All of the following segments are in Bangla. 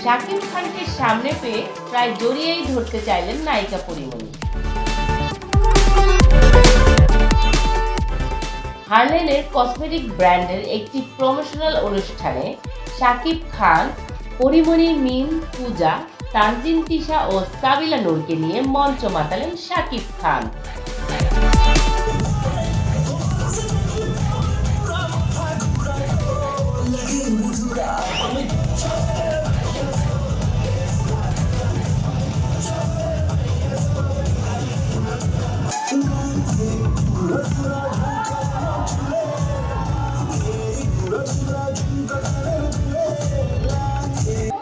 শাকিব খানকে সামনে পেয়ে প্রায় জড়িয়েই ধরতে চাইলেন নায়িকা পরীমনি। হার্লেনের কসমেটিক ব্র্যান্ডের একটি প্রমোশনাল অনুষ্ঠানে শাকিব খান, পরীমনি, মিম, পূজা, তানজিন তিশা ও সাবিলা নূরকে নিয়ে মঞ্চ মাতালেন শাকিব খান।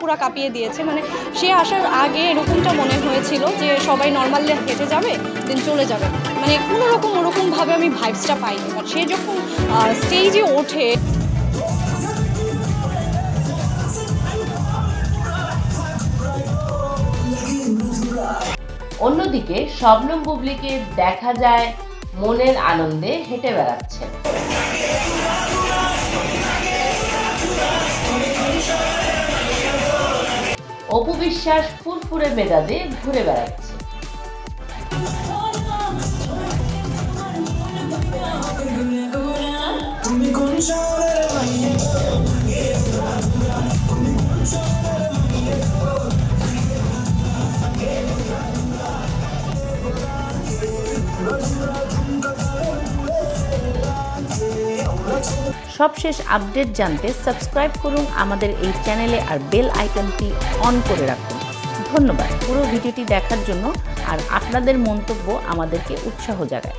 পুরা কাঁপিয়ে দিয়েছে। মানে সে আসার আগে এরকমটা মনে হয়েছিল যে সবাই নর্মালি হেঁটে যাবে দেন চলে যাবে, মানে কোনো রকম ওরকমভাবে আমি ভাইবসটা পাইনি। বাট সে যখন স্টেজে ওঠে, অন্যদিকে শবনম বুবলিকে দেখা যায় মনের আনন্দে হেঁটে বেড়াচ্ছেন। অপু বিশ্বাস ফুরফুরে মেজাজে ঘুরে বেড়াচ্ছে। সবশেষ আপডেট জানতে সাবস্ক্রাইব করুন আমাদের এই চ্যানেলে আর বেল আইকনটি অন করে রাখুন। ধন্যবাদ পুরো ভিডিওটি দেখার জন্য, আর আপনাদের মন্তব্য আমাদেরকে উৎসাহ জাগায়।